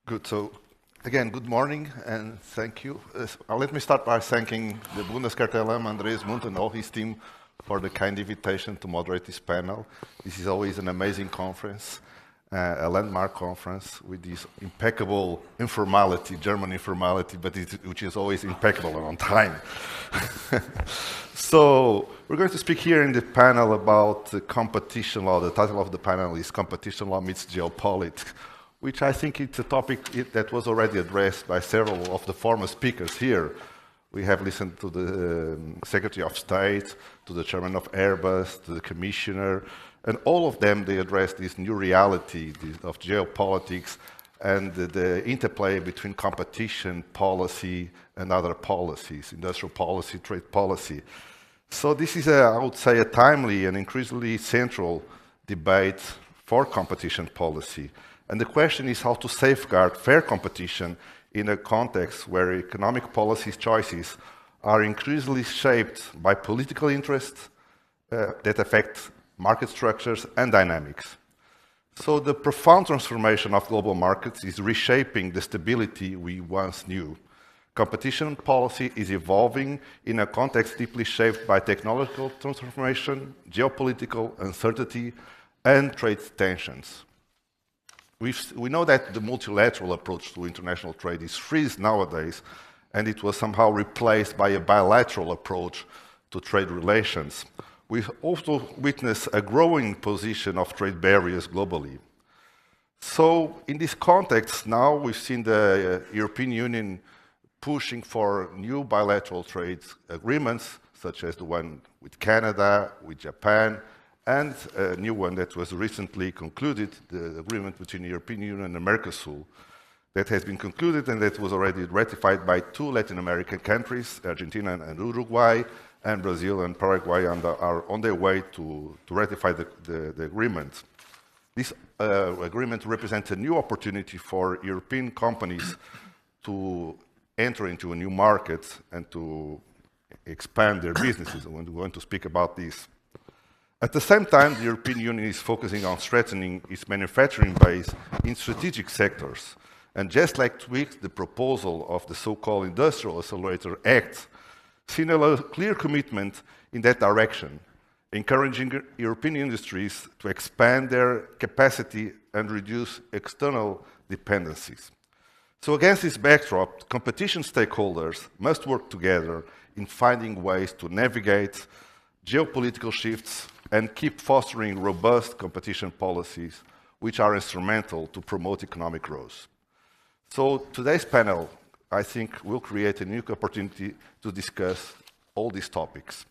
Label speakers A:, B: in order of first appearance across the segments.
A: Good. So, again, good morning and thank you. Let me start by thanking the Bundeskartellamt, Andreas Munt and all his team for the kind invitation to moderate this panel. This is always an amazing conference, a landmark conference with this impeccable informality, German informality, but which is always impeccable and on time. So, we're going to speak here in the panel about competition law. The title of the panel is Competition Law Meets Geopolitics, which I think it's a topic that was already addressed by several of the former speakers here. We have listened to the Secretary of State, to the Chairman of Airbus, to the Commissioner, and all of them, they addressed this new reality of geopolitics and the interplay between competition, policy, and other policies, industrial policy, trade policy. So this is, I would say, a timely and increasingly central debate for competition policy. And the question is how to safeguard fair competition in a context where economic policy choices are increasingly shaped by political interests that affect market structures and dynamics. So the profound transformation of global markets is reshaping the stability we once knew. Competition policy is evolving in a context deeply shaped by technological transformation, geopolitical uncertainty, and trade tensions. We know that the multilateral approach to international trade is freeze nowadays, and it was somehow replaced by a bilateral approach to trade relations. We also witness a growing position of trade barriers globally. So in this context, now we've seen the European Union pushing for new bilateral trade agreements, such as the one with Canada, with Japan, and a new one that was recently concluded, the agreement between the European Union and Mercosur, that has been concluded and that was already ratified by 2 Latin American countries, Argentina and Uruguay, and Brazil and Paraguay are on their way to ratify the agreement. This agreement represents a new opportunity for European companies to enter into a new market and to expand their businesses. And we're going to speak about this. At the same time, the European Union is focusing on strengthening its manufacturing base in strategic sectors. And just like tweaked the proposal of the so-called Industrial Accelerator Act, signal a clear commitment in that direction, encouraging European industries to expand their capacity and reduce external dependencies. So against this backdrop, competition stakeholders must work together in finding ways to navigate geopolitical shifts and keep fostering robust competition policies which are instrumental to promote economic growth. So today's panel, I think, will create a new opportunity to discuss all these topics.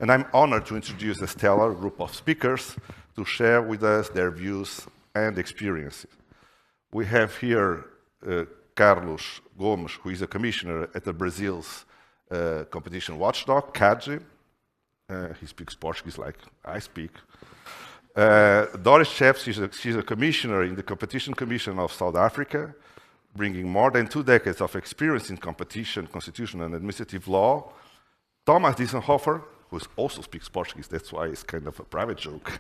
A: And I'm honored to introduce a stellar group of speakers to share with us their views and experiences. We have here Carlos Gomes, who is a commissioner at the Brazil's competition watchdog, CADE. He speaks Portuguese like I speak. Doris, Tshepe, she's a commissioner in the Competition Commission of South Africa, bringing more than 2 decades of experience in competition, constitution, and administrative law. Tomasz Deisenhofer, who also speaks Portuguese, that's why it's kind of a private joke,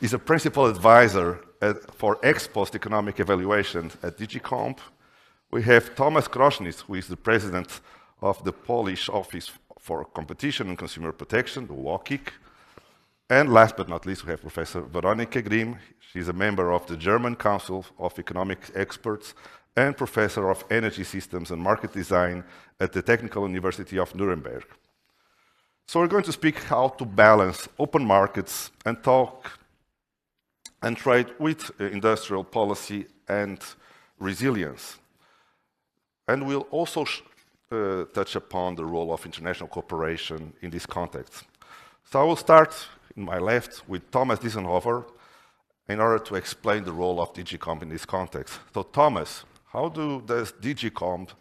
A: is a principal advisor for ex-post economic evaluation at DG Comp. We have Tomasz Chróstny, who is the president of the Polish Office for Competition and Consumer Protection, the WOKIK. And last but not least, we have Professor Veronika Grimm. She's a member of the German Council of Economic Experts and Professor of Energy Systems and Market Design at the Technical University of Nuremberg. So we're going to speak how to balance open markets and talk and trade with industrial policy and resilience. And we'll also touch upon the role of international cooperation in this context. So I will start in my left with Tomasz Deisenhofer in order to explain the role of DG Comp in this context. So Tomasz, how does DG Comp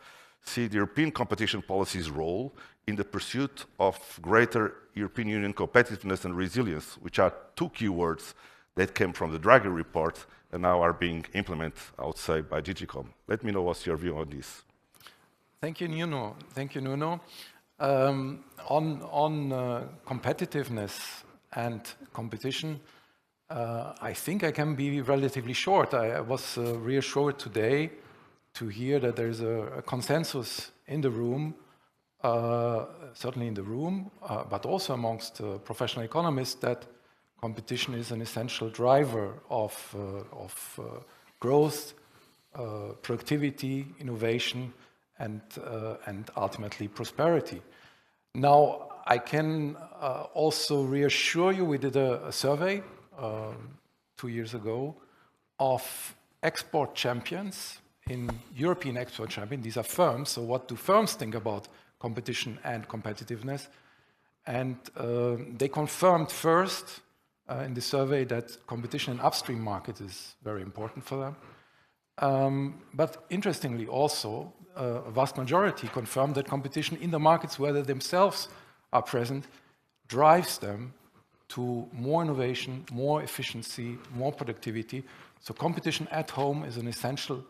A: see the European competition policy's role in the pursuit of greater European Union competitiveness and resilience, which are 2 keywords that came from the Draghi report and now are being implemented, I would say, by DG Comp? Let me know what's your view on this.
B: Thank you, Nuno. Thank you, Nuno. Competitiveness and competition, I think I can be relatively short. I was reassured today to hear that there's a consensus in the room, certainly in the room, but also amongst professional economists, that competition is an essential driver of growth, productivity, innovation, and ultimately prosperity. Now, I can also reassure you, we did a survey 2 years ago of export champions in European export champions. These are firms, so what do firms think about competition and competitiveness? And they confirmed first in the survey that competition in upstream markets is very important for them. But interestingly also, a vast majority confirmed that competition in the markets where they themselves are present drives them to more innovation, more efficiency, more productivity. So competition at home is an essential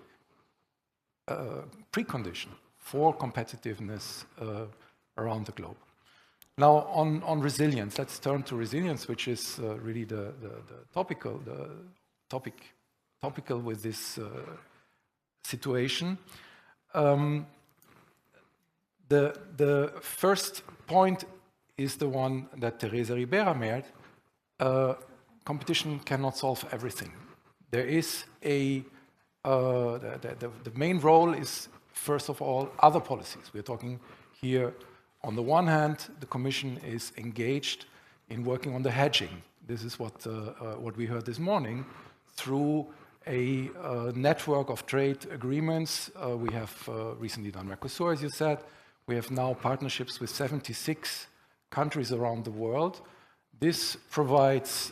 B: precondition for competitiveness around the globe. Now, on resilience, let's turn to resilience, which is really the topical with this situation. The first point is the one that Teresa Ribeira made. Competition cannot solve everything. There is the main role is, first of all, other policies. We're talking here, on the one hand, the Commission is engaged in working on the hedging. This is what we heard this morning through a network of trade agreements. We have recently done Mercosur, as you said. We have now partnerships with 76 countries around the world. This provides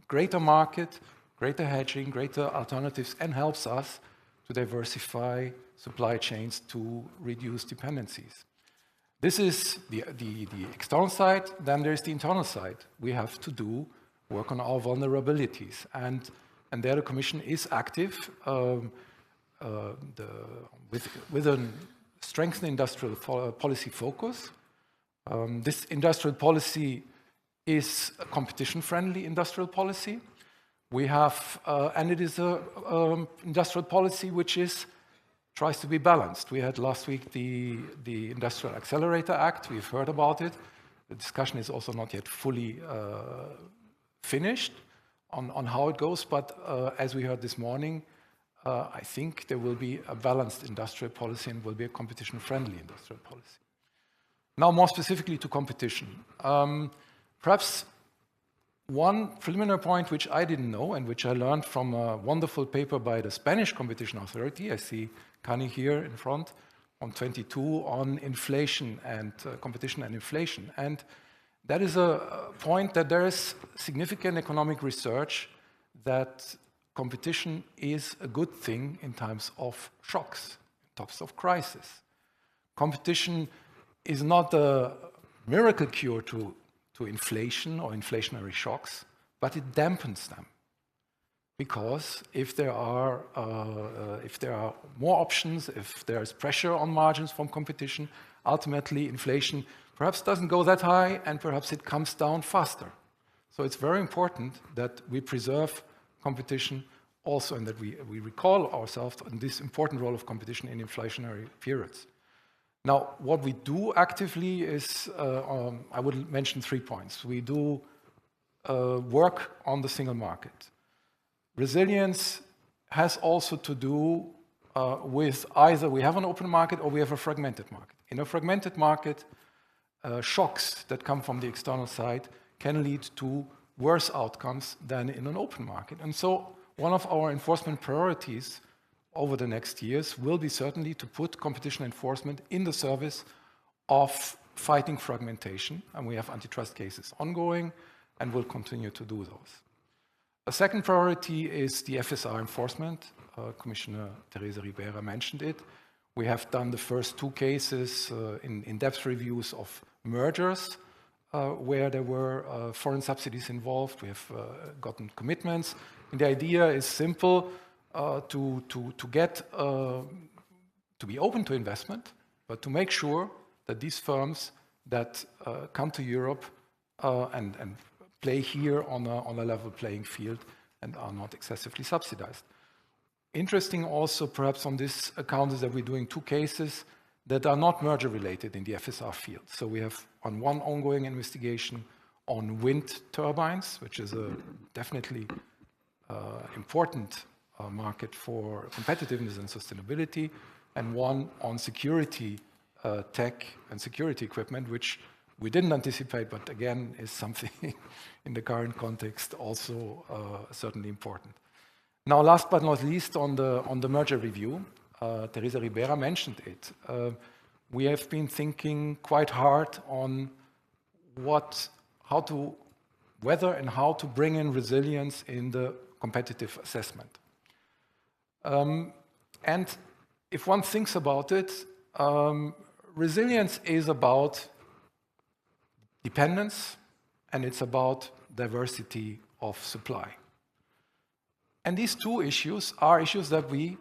B: greater market, greater hedging, greater alternatives, and helps us to diversify supply chains to reduce dependencies. This is the external side. Then there's the internal side. We have to work on our vulnerabilities, and there the Commission is active with a strengthened industrial policy focus. This industrial policy is a competition-friendly industrial policy. We have, and it is an industrial policy which tries to be balanced. We had last week the Industrial Accelerator Act. We've heard about it. The discussion is also not yet fully finished on how it goes, but as we heard this morning, I think there will be a balanced industrial policy and will be a competition-friendly industrial policy. Now, more specifically to competition. Perhaps one preliminary point which I didn't know and which I learned from a wonderful paper by the Spanish Competition Authority, I see Cunha here in front, on 22, on inflation and competition and inflation. And that is a point that there is significant economic research that competition is a good thing in times of shocks, in times of crisis. Competition is not a miracle cure to inflation or inflationary shocks, but it dampens them. Because if there are more options, if there is pressure on margins from competition, ultimately inflation perhaps doesn't go that high and perhaps it comes down faster. So it's very important that we preserve competition also and that we recall ourselves on this important role of competition in inflationary periods. Now, what we do actively is, I would mention 3 points. We do work on the single market. Resilience has also to do with either we have an open market or we have a fragmented market. In a fragmented market, shocks that come from the external side can lead to worse outcomes than in an open market. And so one of our enforcement priorities over the next years will be certainly to put competition enforcement in the service of fighting fragmentation. And we have antitrust cases ongoing and will continue to do those. A second priority is the FSR enforcement. Commissioner Teresa Ribeira mentioned it. We have done the first 2 cases in-depth reviews of mergers where there were foreign subsidies involved. We have gotten commitments. And the idea is simple, to be open to investment, but to make sure that these firms that come to Europe and play here on a level playing field and are not excessively subsidized. Interesting also, perhaps on this account, is that we're doing 2 cases that are not merger related in the FSR field. So we have on one ongoing investigation on wind turbines, which is a definitely important market for competitiveness and sustainability, and one on security tech and security equipment, which we didn't anticipate, but again is something in the current context also certainly important. Now, last but not least, on the merger review, Teresa Ribeira mentioned it. We have been thinking quite hard on whether and how to bring in resilience in the competitive assessment. And if one thinks about it, resilience is about dependence, and it's about diversity of supply. And these 2 issues are issues that we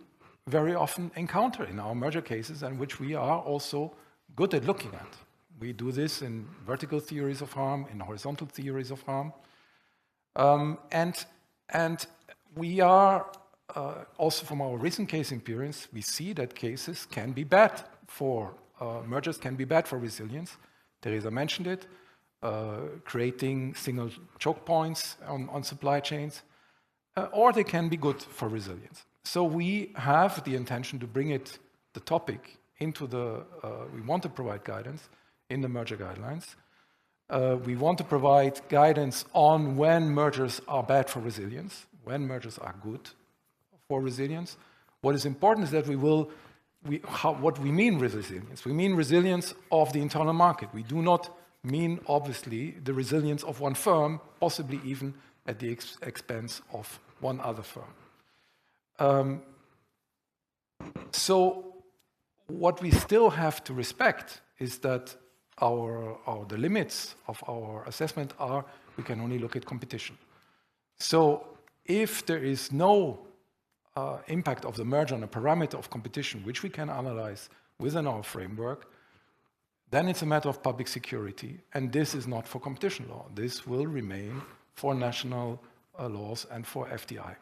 B: very often encounter in our merger cases and which we are also good at looking at. We do this in vertical theories of harm, in horizontal theories of harm. And we are, also from our recent case experience, we see that cases can be bad for, mergers can be bad for resilience. Teresa mentioned it, creating single choke points on supply chains. Or they can be good for resilience. So we have the intention to bring the topic into we want to provide guidance in the merger guidelines. We want to provide guidance on when mergers are bad for resilience, when mergers are good for resilience. What is important is that what we mean with resilience. We mean resilience of the internal market. We do not mean, obviously, the resilience of one firm, possibly even at the expense of one other firm. So what we still have to respect is that the limits of our assessment are we can only look at competition. So if there is no impact of the merger on a parameter of competition, which we can analyze within our framework, then it's a matter of public security, and this is not for competition law. This will remain for national laws and for FDI.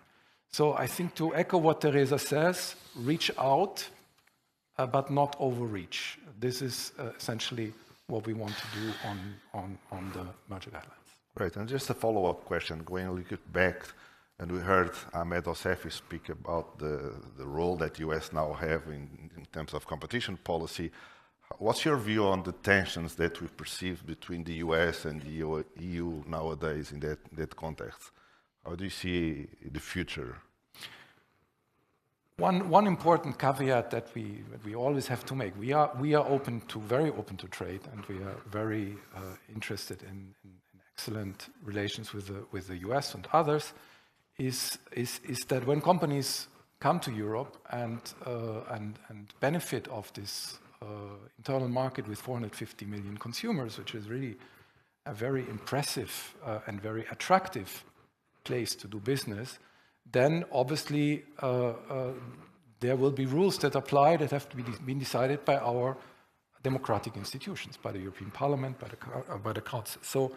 B: So I think to echo what Teresa says, reach out, but not overreach. This is essentially what we want to do on the merger guidelines.
A: Right, and just a follow-up question, going a little bit back, and we heard Ahmed Ossefi speak about the role that US now have in terms of competition policy. What's your view on the tensions that we perceive between the US and the EU nowadays in that context? How do you see the future?
B: One important caveat that we always have to make, we are very open to trade, and we are very interested in excellent relations with the US and others, is that when companies come to Europe and benefit of this internal market with 450 million consumers, which is really a very impressive and very attractive place to do business, then obviously there will be rules that apply that have to be decided by our democratic institutions, by the European Parliament, by the Council. So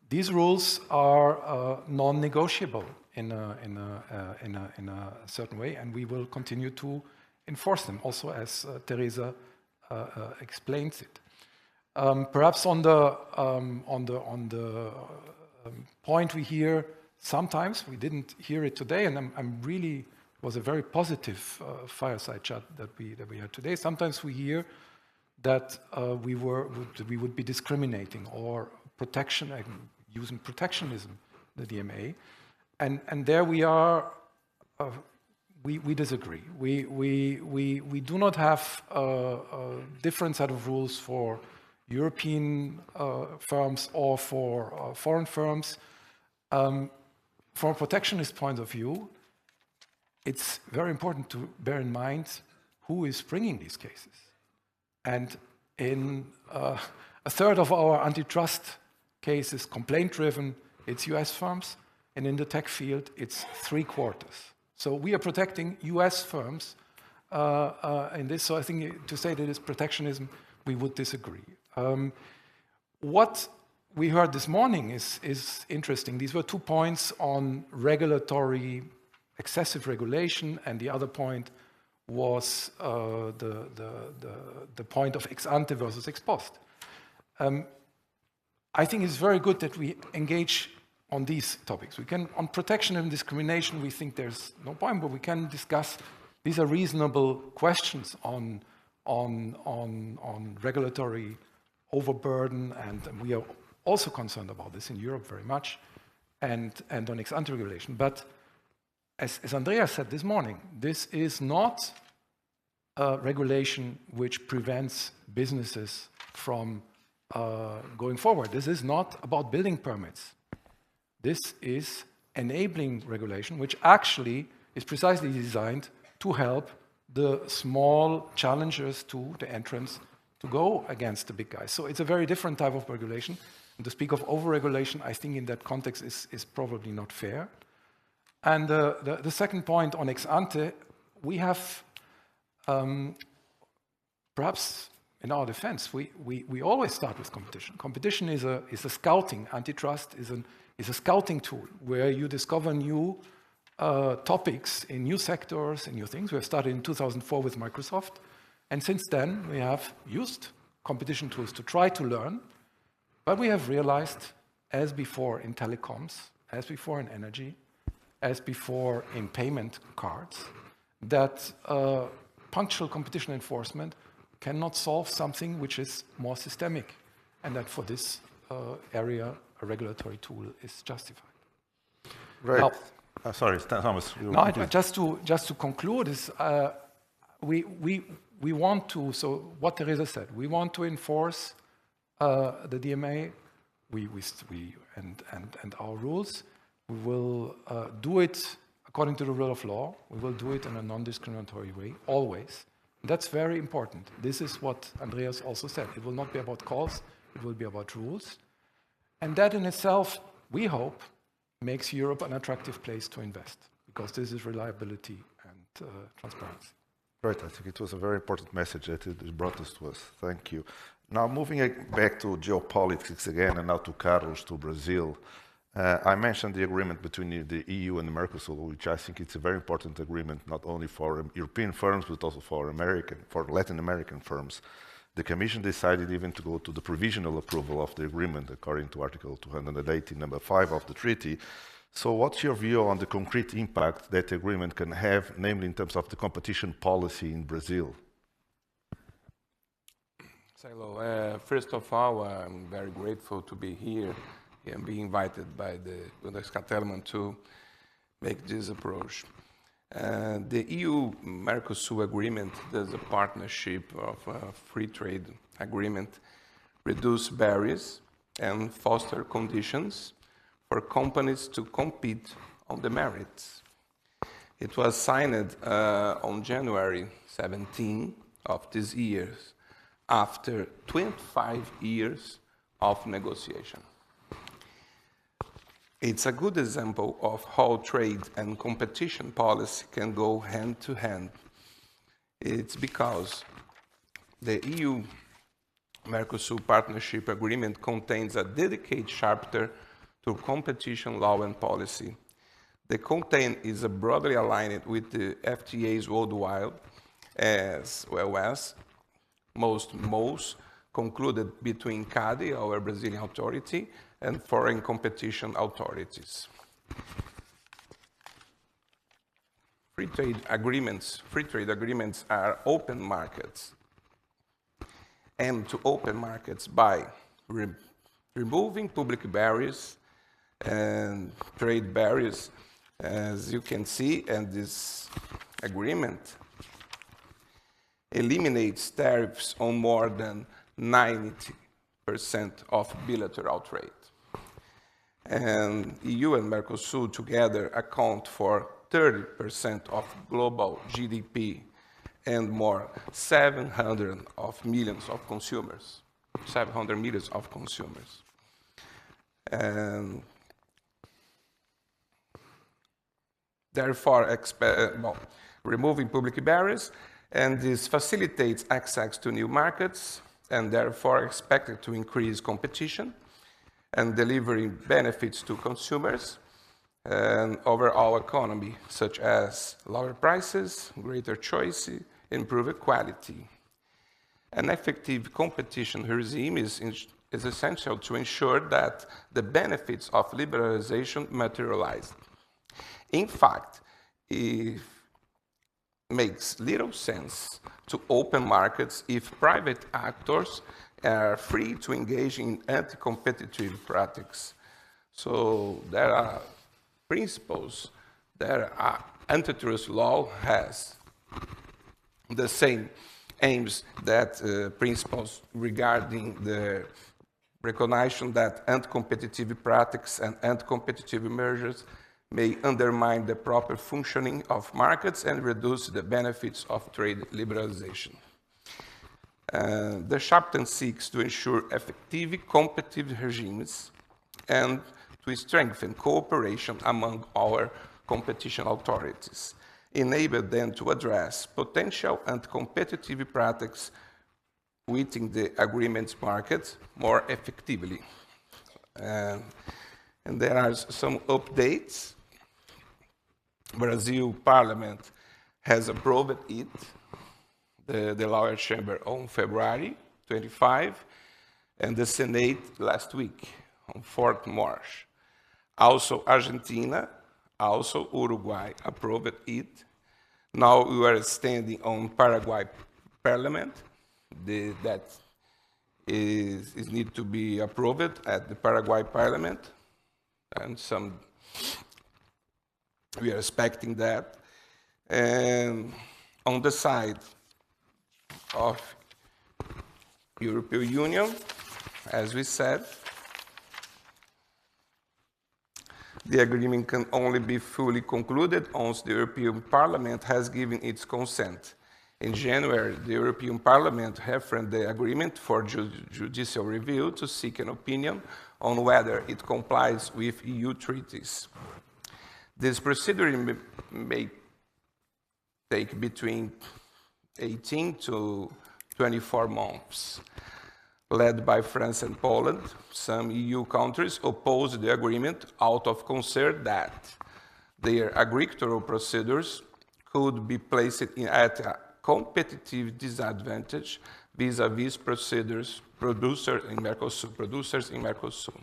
B: these rules are non-negotiable in a certain way, and we will continue to enforce them, also as Teresa explains it. Perhaps on the point we hear sometimes, we didn't hear it today, and I'm really, it was a very positive fireside chat that we had today. Sometimes we hear that we would be discriminating or using protectionism, the DMA, and there we are. We disagree. We do not have a different set of rules for European firms or for foreign firms. From a protectionist point of view, it's very important to bear in mind who is bringing these cases. And in a third of our antitrust cases, complaint-driven, it's US firms, and in the tech field, it's 3/4. So we are protecting US firms in this. So I think to say that it's protectionism, we would disagree. What we heard this morning is interesting. These were 2 points on regulatory excessive regulation, and the other point was the point of ex ante versus ex post. I think it's very good that we engage on these topics. We can, on protection and discrimination, we think there's no point, but we can discuss. These are reasonable questions on regulatory overburden, and we are also concerned about this in Europe very much, and on ex ante regulation. But as Andreas said this morning, this is not a regulation which prevents businesses from going forward. This is not about building permits. This is enabling regulation, which actually is precisely designed to help the small challengers to the entrance to go against the big guys. So it's a very different type of regulation. And to speak of over-regulation, I think in that context is probably not fair. And the second point on ex ante, we have, perhaps in our defense, we always start with competition. Competition is a scouting, antitrust is a scouting tool where you discover new topics in new sectors and new things. We have started in 2004 with Microsoft. And since then, we have used competition tools to try to learn. But we have realized, as before in telecoms, as before in energy, as before in payment cards, that punctual competition enforcement cannot solve something which is more systemic, and that for this area, a regulatory tool is justified.
A: Right.
B: Now,
A: sorry, Thomas.
B: No, just to conclude is we want to. So what Teresa said, we want to enforce the DMA, and our rules. We will do it according to the rule of law. We will do it in a non-discriminatory way, always. And that's very important. This is what Andreas also said. It will not be about calls. It will be about rules. And that in itself, we hope, makes Europe an attractive place to invest, because this is reliability and transparency.
A: Right, I think it was a very important message that it brought us to us. Thank you. Now, moving back to geopolitics again, and now to Carlos, to Brazil. I mentioned the agreement between the EU and the Mercosur, which I think it's a very important agreement, not only for European firms, but also for Latin American firms. The Commission decided even to go to the provisional approval of the agreement, according to Article 280, number 5 of the treaty. So what's your view on the concrete impact that the agreement can have, namely in terms of the competition policy in Brazil?
C: Hello. First of all, I'm very grateful to be here and be invited by the Bundeskartellamt to make this approach. The EU-Mercosur agreement, there's a partnership of a free trade agreement, reduce barriers and foster conditions for companies to compete on the merits. It was signed on January 17 of this year, after 25 years of negotiation. It's a good example of how trade and competition policy can go hand to hand. It's because the EU-Mercosur Partnership Agreement contains a dedicated chapter to competition law and policy. The content is broadly aligned with the FTAs worldwide, as well as most concluded between CADE, our Brazilian authority, and foreign competition authorities. Free trade agreements are open markets, aim to open markets by removing public barriers and trade barriers. As you can see, and this agreement eliminates tariffs on more than 90% of bilateral trade. And EU and Mercosur together account for 30% of global GDP and more 700 millions of consumers. 700 millions of consumers. And therefore, removing public barriers, and this facilitates access to new markets, and therefore expected to increase competition and delivering benefits to consumers, and overall economy, such as lower prices, greater choice, improved quality. An effective competition regime is essential to ensure that the benefits of liberalization materialize. In fact, it makes little sense to open markets if private actors are free to engage in anti-competitive practices. So there are principles that antitrust law has the same aims that principles regarding the recognition that anti-competitive practices and anti-competitive measures may undermine the proper functioning of markets and reduce the benefits of trade liberalization. The chapter seeks to ensure effective competitive regimes and to strengthen cooperation among our competition authorities, enable them to address potential anti-competitive practices within the agreements market more effectively. And there are some updates. Brazil Parliament has approved it, the lower chamber on February 25, and the Senate last week on 4th March. Also Argentina, also Uruguay approved it. Now we are standing on Paraguay Parliament. That is need to be approved at the Paraguay Parliament, and we are expecting that. And on the side of European Union, as we said, the agreement can only be fully concluded once the European Parliament has given its consent. In January, the European Parliament referred the agreement for judicial review to seek an opinion on whether it complies with EU treaties. This procedure may take between 18 to 24 months. Led by France and Poland, some EU countries opposed the agreement out of concern that their agricultural procedures could be placed at a competitive disadvantage vis-à-vis producers in Mercosur.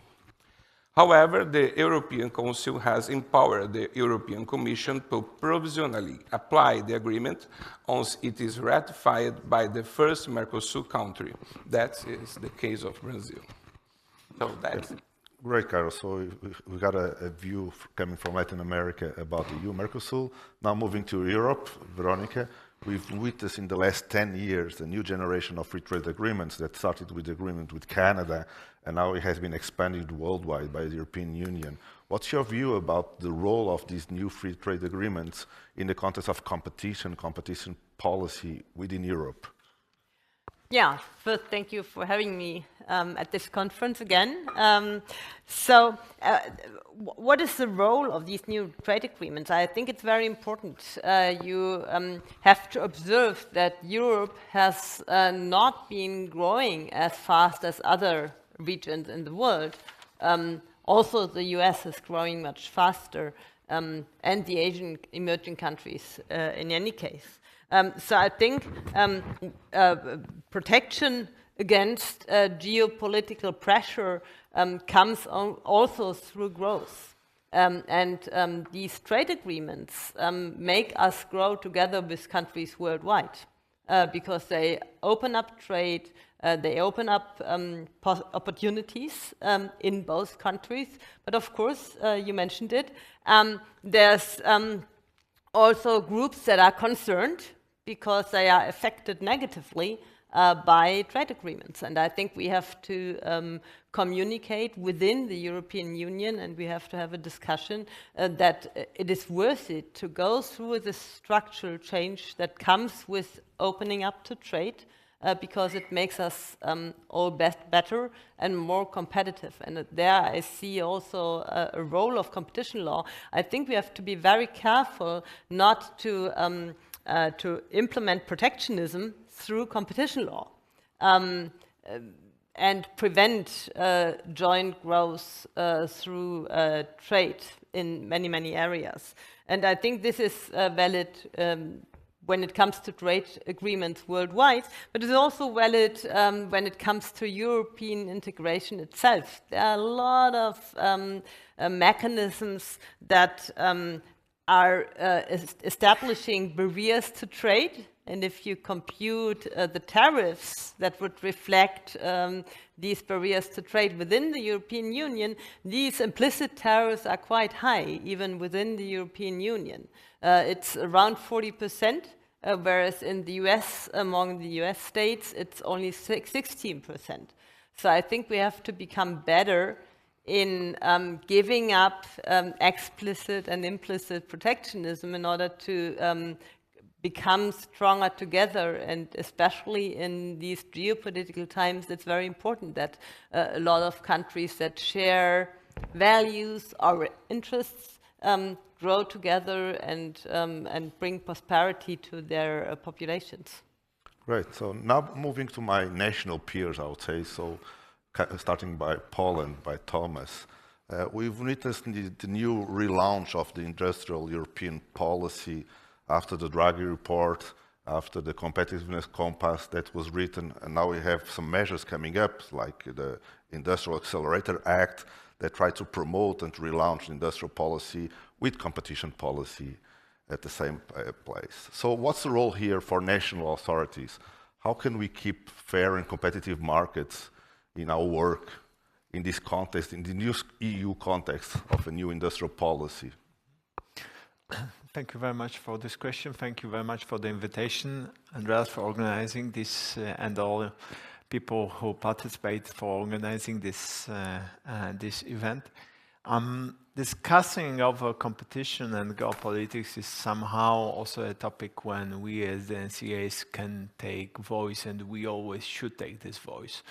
C: However, the European Council has empowered the European Commission to provisionally apply the agreement once it is ratified by the first Mercosur country. That is the case of Brazil. So that's it.
A: Great, Carlos. So we got a view coming from Latin America about the EU Mercosur. Now moving to Europe, Veronika, we've witnessed in the last 10 years a new generation of free trade agreements that started with the agreement with Canada, and now it has been expanded worldwide by the European Union. What's your view about the role of these new free trade agreements in the context of competition policy within Europe?
D: Yeah, first, thank you for having me at this conference again. What is the role of these new trade agreements? I think it's very important. You have to observe that Europe has not been growing as fast as other regions in the world. Also, the US is growing much faster, and the Asian emerging countries in any case. So I think protection against geopolitical pressure comes also through growth. These trade agreements make us grow together with countries worldwide because they open up trade, they open up opportunities in both countries. But of course, you mentioned it, there's also groups that are concerned because they are affected negatively by trade agreements. And I think we have to communicate within the European Union, and we have to have a discussion that it is worth it to go through the structural change that comes with opening up to trade, because it makes us all better and more competitive. And there I see also a role of competition law. I think we have to be very careful not to implement protectionism through competition law and prevent joint growth through trade. in many, many areas. And I think this is valid when it comes to trade agreements worldwide, but it's also valid when it comes to European integration itself. There are a lot of mechanisms that are establishing barriers to trade. And if you compute the tariffs that would reflect these barriers to trade within the European Union, these implicit tariffs are quite high, even within the European Union. It's around 40%, whereas in the US, among the US states, it's only 16%. So I think we have to become better in giving up explicit and implicit protectionism in order to become stronger together, and especially in these geopolitical times, it's very important that a lot of countries that share values or interests grow together and bring prosperity to their populations.
A: Great. So now moving to my national peers, I would say, so starting by Poland, by Tomasz. We've witnessed the new relaunch of the industrial European policy after the Draghi report, after the competitiveness compass that was written, and now we have some measures coming up, like the Industrial Accelerator Act, that try to promote and to relaunch industrial policy with competition policy at the same place. So what's the role here for national authorities? How can we keep fair and competitive markets in our work in this context, in the new EU context of a new industrial policy?
E: Thank you very much for this question. Thank you very much for the invitation, Andreas, for organizing this, and all people who participate for organizing this this event. Discussing over competition and geopolitics is somehow also a topic when we as the NCAs can take voice, and we always should take this voice.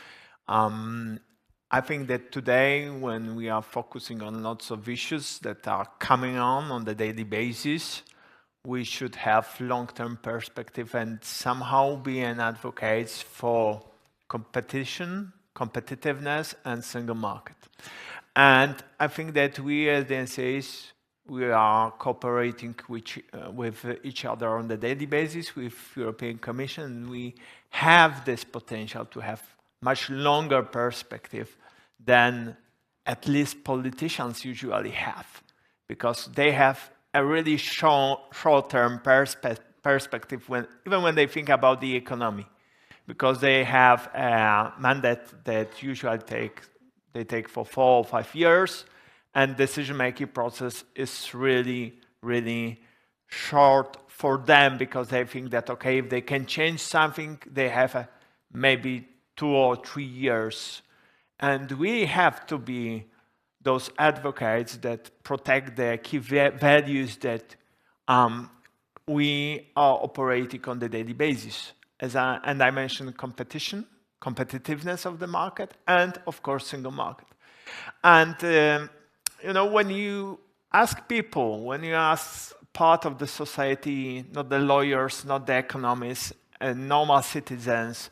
E: I think that today, when we are focusing on lots of issues that are coming on the daily basis, we should have long-term perspective and somehow be an advocate for competition, competitiveness, and single market. And I think that we as the NCAs, we are cooperating with each other on the daily basis with European Commission. We have this potential to have much longer perspective than at least politicians usually have, because they have a really short-term perspective even when they think about the economy, because they have a mandate that usually they take for 4 or 5 years, and decision-making process is really, really short for them, because they think that, okay, if they can change something, they have maybe 2 or 3 years. And we have to be those advocates that protect the key values that we are operating on the daily basis. And I mentioned competition, competitiveness of the market, and of course, single market. And you know, when you ask people, when you ask part of the society, not the lawyers, not the economists, and normal citizens,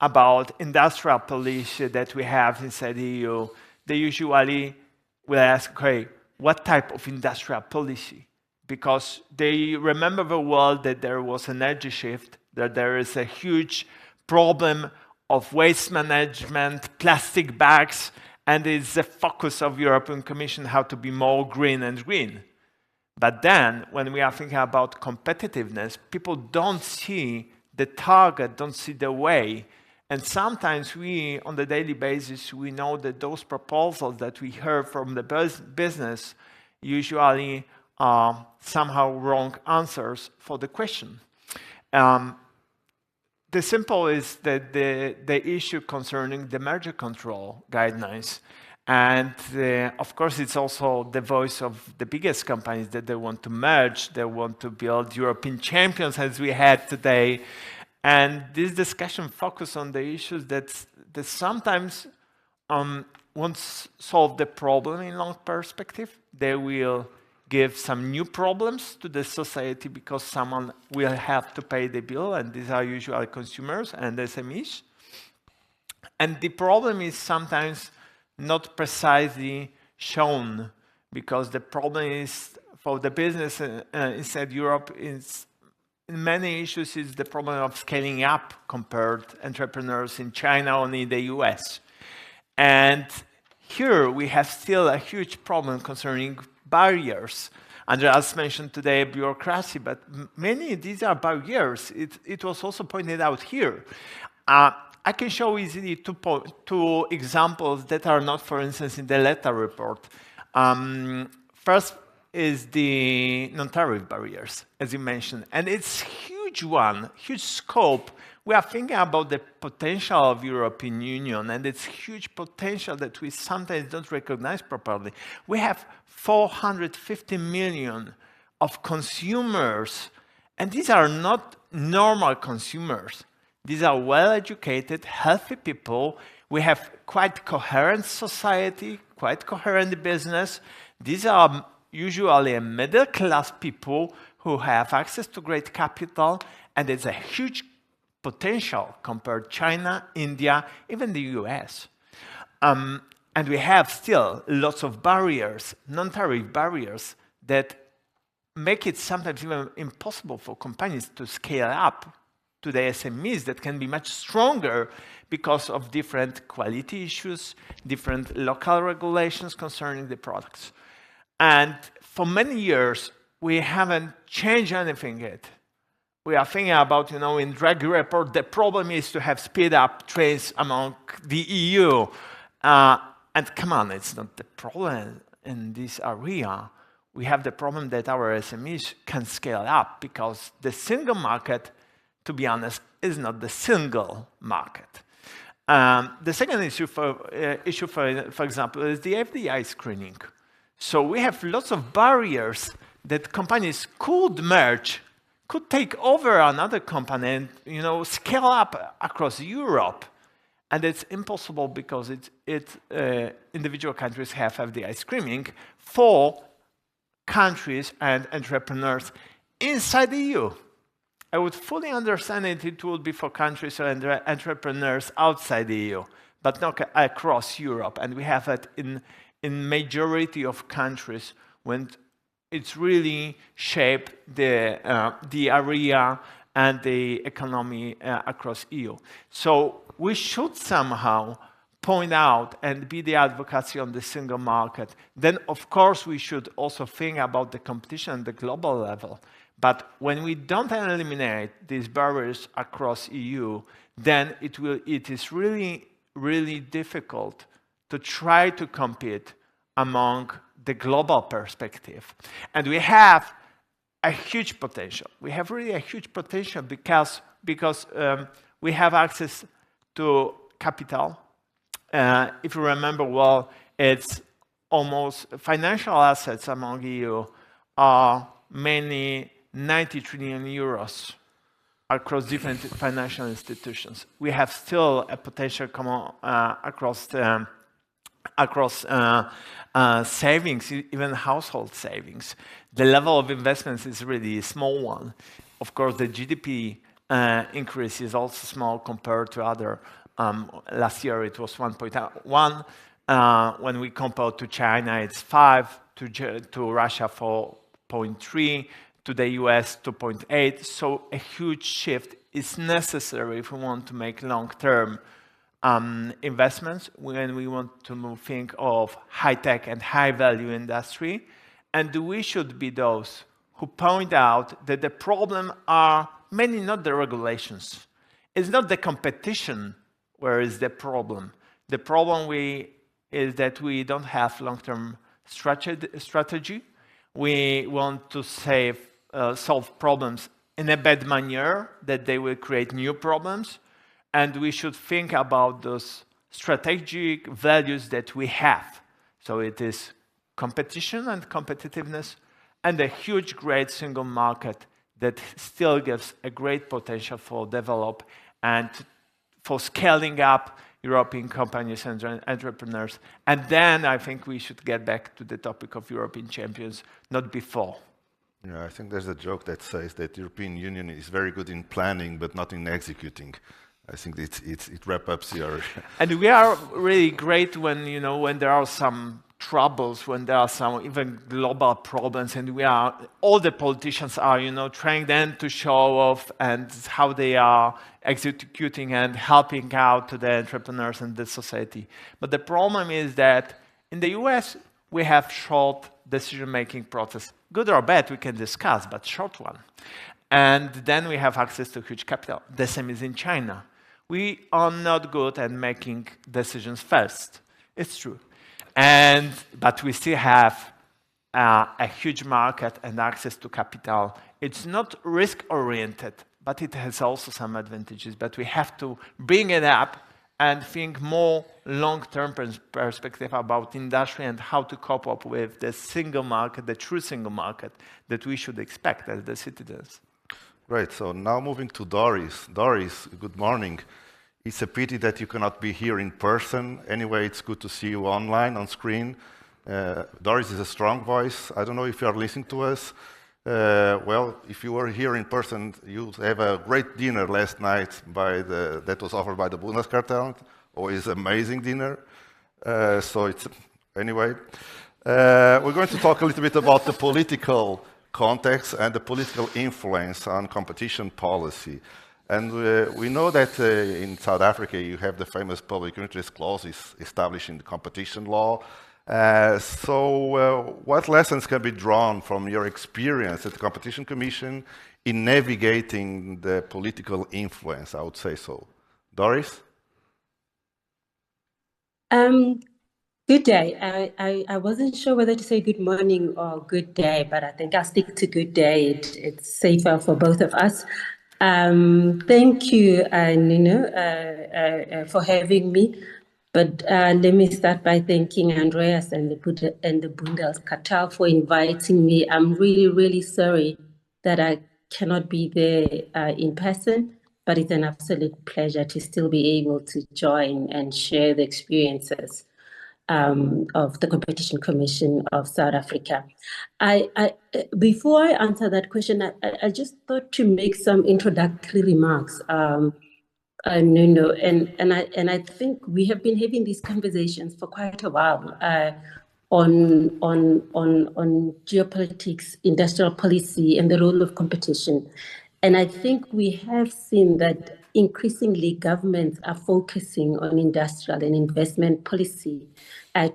E: about industrial policy that we have inside the EU, they usually will ask, okay, what type of industrial policy? Because they remember the world that there was an energy shift, that there is a huge problem of waste management, plastic bags, and it's the focus of European Commission how to be more green and green. But then, when we are thinking about competitiveness, people don't see the target, don't see the way. And sometimes we, on the daily basis, we know that those proposals that we heard from the business usually are somehow wrong answers for the question. The simple is that the issue concerning the merger control guidelines, and of course it's also the voice of the biggest companies that they want to merge, they want to build European champions as we had today. And this discussion focuses on the issues that sometimes won't solve the problem in long perspective. They will give some new problems to the society because someone will have to pay the bill, and these are usually consumers and SMEs. And the problem is sometimes not precisely shown, because the problem is for the business inside Europe is in many issues is the problem of scaling up compared to entrepreneurs in China or in the US. And here we have still a huge problem concerning barriers. Andreas mentioned today bureaucracy, but many these are barriers. It was also pointed out here. I can show easily two examples that are not, for instance, in the letter report. First is the non-tariff barriers, as you mentioned, and it's huge one, huge scope. We are thinking about the potential of European Union, and it's huge potential that we sometimes don't recognize properly. We have 450 million of consumers, and these are not normal consumers. These are well-educated, healthy people. We have quite coherent society, quite coherent business. These are usually middle-class people who have access to great capital, and it's a huge potential compared to China, India, even the US. And we have still lots of barriers, non-tariff barriers, that make it sometimes even impossible for companies to scale up to the SMEs that can be much stronger because of different quality issues, different local regulations concerning the products. And for many years, we haven't changed anything yet. We are thinking about, in drag report, the problem is to have speed up trains among the EU. And come on, it's not the problem in this area. We have the problem that our SMEs can scale up because the single market, to be honest, is not the single market. The second issue, for example, is the FDI screening. So we have lots of barriers that companies could merge, could take over another company and scale up across Europe. And it's impossible because individual countries have FDI screening for countries and entrepreneurs inside the EU. I would fully understand it would be for countries and entrepreneurs outside the EU, but not across Europe. And we have it in majority of countries when it's really shaped the area and the economy across EU. So we should somehow point out and be the advocacy on the single market. Then, of course, we should also think about the competition at the global level. But when we don't eliminate these barriers across EU, then it is really, really difficult to try to compete among the global perspective. And we have a huge potential. We have really a huge potential because we have access to capital. If you remember well, it's almost financial assets among EU are mainly 90 trillion euros across different financial institutions. We have still a potential across savings, even household savings. The level of investments is really a small one. Of course, the GDP increase is also small compared to other. Last year it was 1.1. When we compare to China, it's 5. To Russia, 4.3. To the US, 2.8. So a huge shift is necessary if we want to make long-term investments, when we want to think of high-tech and high-value industry. And we should be those who point out that the problem are mainly not the regulations. It's not the competition where is the problem. The problem is that we don't have long-term strategy. We want to solve problems in a bad manner, that they will create new problems. And we should think about those strategic values that we have. So it is competition and competitiveness, and a huge, great single market that still gives a great potential for develop and for scaling up European companies and entrepreneurs. And then I think we should get back to the topic of European champions, not before.
A: Yeah, I think there's a joke that says that the European Union is very good in planning, but not in executing. I think it wraps up here.
E: And we are really great when, when there are some troubles, when there are some even global problems, and all the politicians are, trying then to show off and how they are executing and helping out to the entrepreneurs and the society. But the problem is that in the US, we have short decision-making process. Good or bad, we can discuss, but short one. And then we have access to huge capital. The same is in China. We are not good at making decisions first. It's true. But we still have a huge market and access to capital. It's not risk-oriented, but it has also some advantages. But we have to bring it up and think more long-term perspective about industry and how to cope up with the single market, the true single market that we should expect as the citizens.
A: Right, so now moving to Doris. Doris, good morning. It's a pity that you cannot be here in person. Anyway, it's good to see you online, on screen. Doris is a strong voice. I don't know if you are listening to us. Well, if you were here in person, you have a great dinner last night that was offered by the Bundeskartell. Always amazing dinner. Anyway, we're going to talk a little bit about the political context and the political influence on competition policy. And we know that in South Africa you have the famous public interest clauses established in the competition law. What lessons can be drawn from your experience at the Competition Commission in navigating the political influence, I would say so. Doris?
F: Good day. I wasn't sure whether to say good morning or good day, but I think I'll stick to good day. It's safer for both of us. Thank you, Nuno, for having me. But let me start by thanking Andreas and the Bundeskartell for inviting me. I'm really, really sorry that I cannot be there in person, but it's an absolute pleasure to still be able to join and share the experiences of the Competition Commission of South Africa. Before I answer that question, I just thought to make some introductory remarks. Nuno, and I think we have been having these conversations for quite a while on geopolitics, industrial policy, and the role of competition. And I think we have seen that increasingly governments are focusing on industrial and investment policy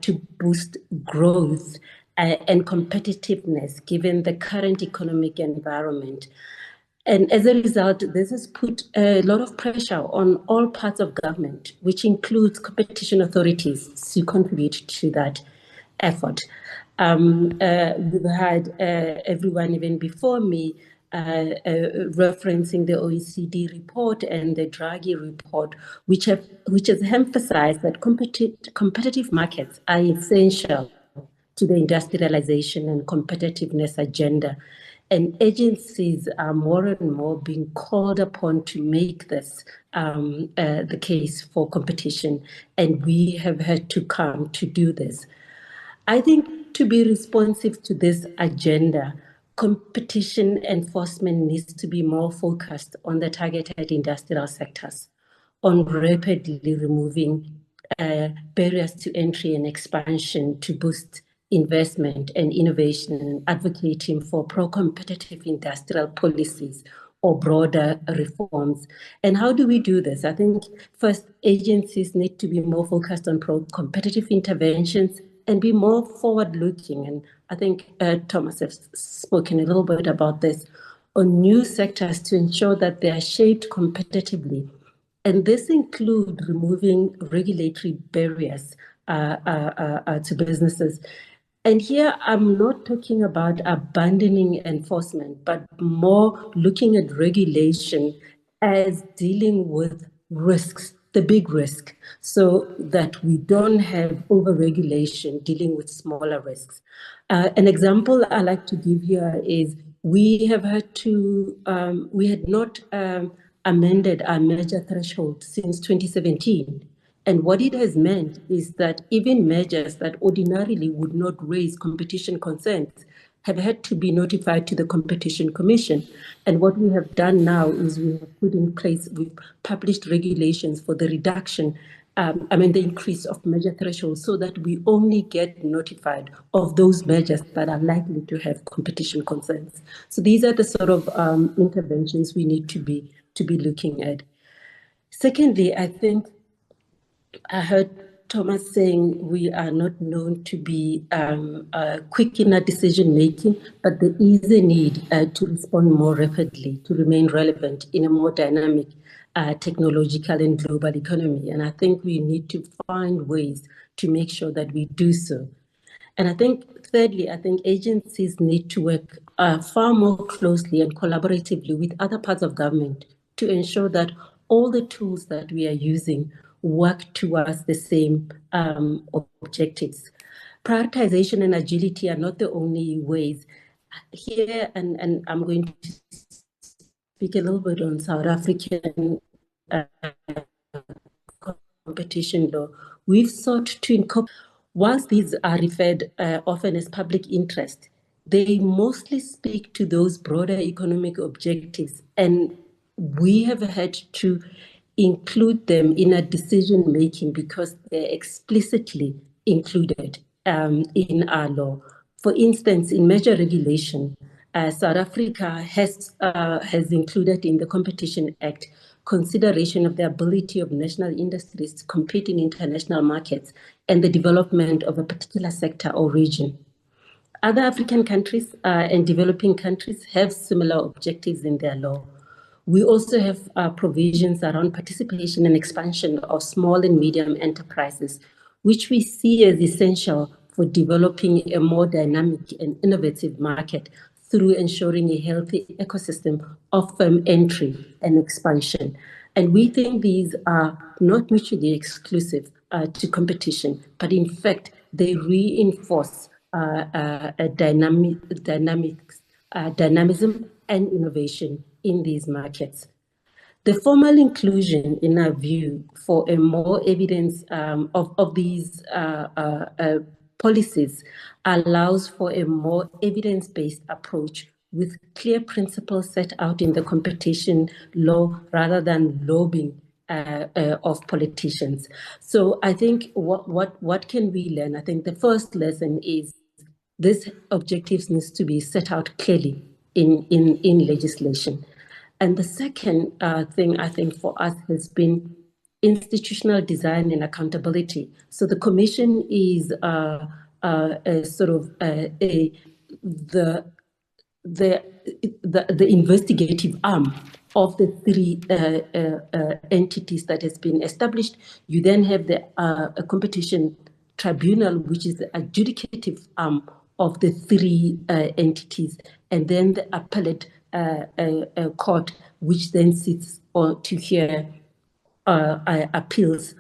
F: to boost growth and competitiveness given the current economic environment. And as a result, this has put a lot of pressure on all parts of government, which includes competition authorities to contribute to that effort. We've had everyone even before me referencing the OECD report and the Draghi report, which has emphasized that competitive markets are essential to the industrialization and competitiveness agenda. And agencies are more and more being called upon to make this the case for competition, and we have had to come to do this. I think to be responsive to this agenda, competition enforcement needs to be more focused on the targeted industrial sectors, on rapidly removing barriers to entry and expansion to boost investment and innovation, and advocating for pro-competitive industrial policies or broader reforms. And how do we do this? I think first, agencies need to be more focused on pro-competitive interventions and be more forward-looking. And I think Tomasz has spoken a little bit about this, on new sectors to ensure that they are shaped competitively. And this includes removing regulatory barriers to businesses. And here I'm not talking about abandoning enforcement, but more looking at regulation as dealing with risks, the big risk, so that we don't have over-regulation dealing with smaller risks. An example I like to give here is we have had to, we had not amended our merger threshold since 2017. And what it has meant is that even measures that ordinarily would not raise competition concerns have had to be notified to the Competition Commission. And what we have done now is we have put in place, we've published regulations for the reduction the increase of measure thresholds, so that we only get notified of those measures that are likely to have competition concerns. So these are the sort of interventions we need to be looking at. Secondly, I think I heard Tomasz saying we are not known to be quick in our decision making, but there is a need to respond more rapidly, to remain relevant in a more dynamic technological and global economy. And I think we need to find ways to make sure that we do so. And I think, thirdly, I think agencies need to work far more closely and collaboratively with other parts of government to ensure that all the tools that we are using work towards the same objectives. Prioritization and agility are not the only ways. Here, and I'm going to speak a little bit on South African competition law. We've sought to incorporate, whilst these are referred often as public interest, they mostly speak to those broader economic objectives, and we have had to include them in our decision making because they're explicitly included in our law. For instance, in measure regulation, South Africa has included in the Competition Act consideration of the ability of national industries to compete in international markets and the development of a particular sector or region. Other African countries and developing countries have similar objectives in their law. We also have provisions around participation and expansion of small and medium enterprises, which we see as essential for developing a more dynamic and innovative market through ensuring a healthy ecosystem of firm entry and expansion. And we think these are not mutually exclusive to competition, but in fact, they reinforce dynamism and innovation in these markets. The formal inclusion, in our view, for a more evidence of these policies allows for a more evidence-based approach with clear principles set out in the competition law rather than lobbying of politicians. So I think what can we learn? I think the first lesson is this objectives needs to be set out clearly in legislation. And the second thing I think for us has been institutional design and accountability. So the Commission is the investigative arm of the three entities that has been established. You then have the competition tribunal, which is the adjudicative arm of the three entities, and then the appellate court, which then sits to hear appeals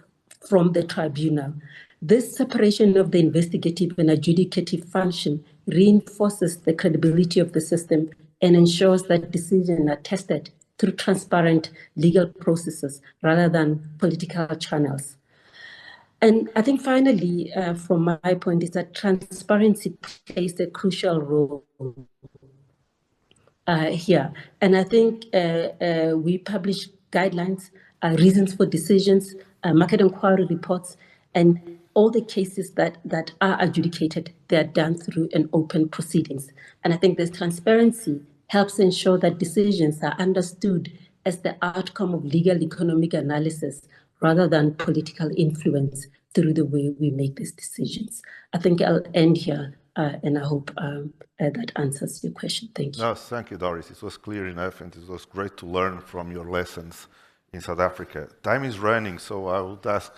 F: from the tribunal. This separation of the investigative and adjudicative function reinforces the credibility of the system and ensures that decisions are tested through transparent legal processes rather than political channels. And I think finally, from my point, is that transparency plays a crucial role here. And I think we publish guidelines, reasons for decisions, market inquiry reports, and all the cases that are adjudicated, they are done through an open proceedings. And I think this transparency helps ensure that decisions are understood as the outcome of legal economic analysis rather than political influence through the way we make these decisions. I think I'll end here, and I hope that answers your question. Thank you.
A: No, thank you, Doris. It was clear enough, and it was great to learn from your lessons in South Africa. Time is running, so I would ask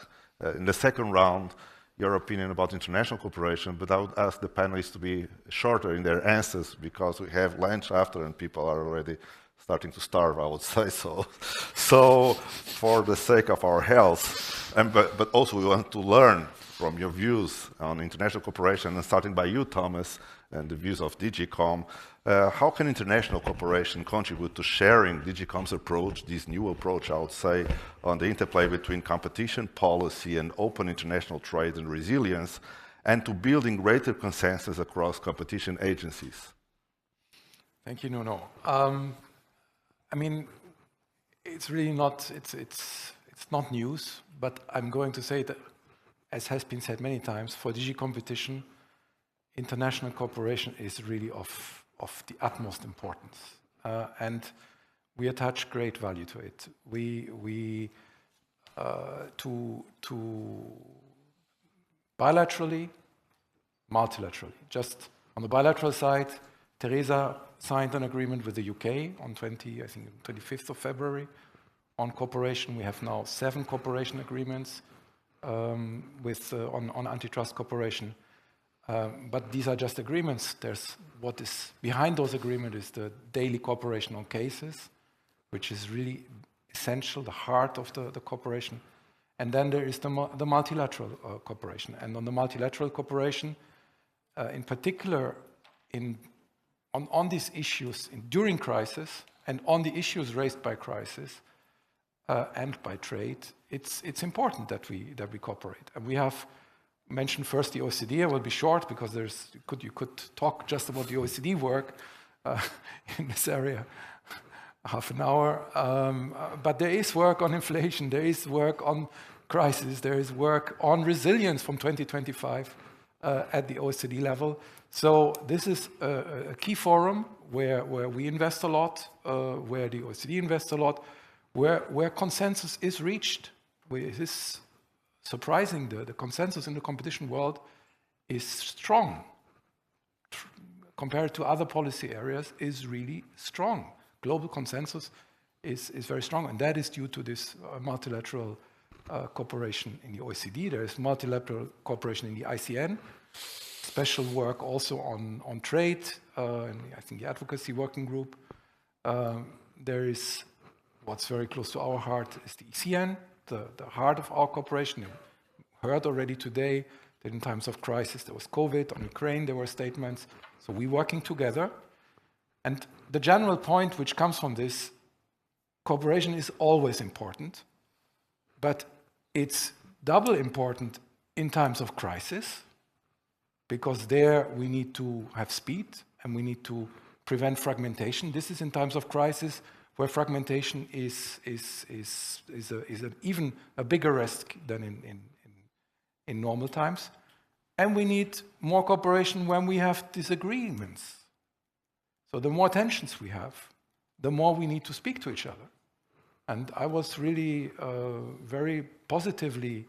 A: in the second round your opinion about international cooperation, but I would ask the panelists to be shorter in their answers because we have lunch after and people are already starting to starve, I would say so. So for the sake of our health, but also we want to learn from your views on international cooperation, and starting by you, Tomasz, and the views of DG.com. How can international cooperation contribute to sharing DG.com's approach, this new approach, I would say, on the interplay between competition policy and open international trade and resilience, and to building greater consensus across competition agencies?
B: Thank you, Nuno. I mean, it's really not, it's it's not news, but I'm going to say that, as has been said many times, for DG competition, international cooperation is really of the utmost importance. And we attach great value to it. To bilaterally, multilaterally. Just on the bilateral side, Teresa signed an agreement with the UK on 25th of February on cooperation. We have now 7 cooperation agreements on antitrust cooperation. But these are just agreements. What is behind those agreements is the daily cooperation on cases, which is really essential, the heart of the cooperation. And then there is the multilateral cooperation. And on the multilateral cooperation, in particular, on these issues during crisis and on the issues raised by crisis and by trade, it's important that we cooperate. And we have mentioned first the OECD. I will be short because you could talk just about the OECD work in this area half an hour. But there is work on inflation, there is work on crisis, there is work on resilience from 2025 at the OECD level. So this is a key forum where we invest a lot, where the OECD invests a lot, where consensus is reached. It is surprising, the consensus in the competition world is strong. Compared to other policy areas, is really strong. Global consensus is very strong, and that is due to this multilateral cooperation in the OECD. There is multilateral cooperation in the ICN, special work also on trade, and I think the advocacy working group. There is what's very close to our heart is the ECN, the heart of our cooperation. You heard already today that in times of crisis, there was COVID, on Ukraine there were statements. So we're working together. And the general point which comes from this, cooperation is always important, but it's double important in times of crisis, because there we need to have speed and we need to prevent fragmentation. This is in times of crisis where fragmentation is even a bigger risk than in normal times. And we need more cooperation when we have disagreements. So the more tensions we have, the more we need to speak to each other. And I was really very positively,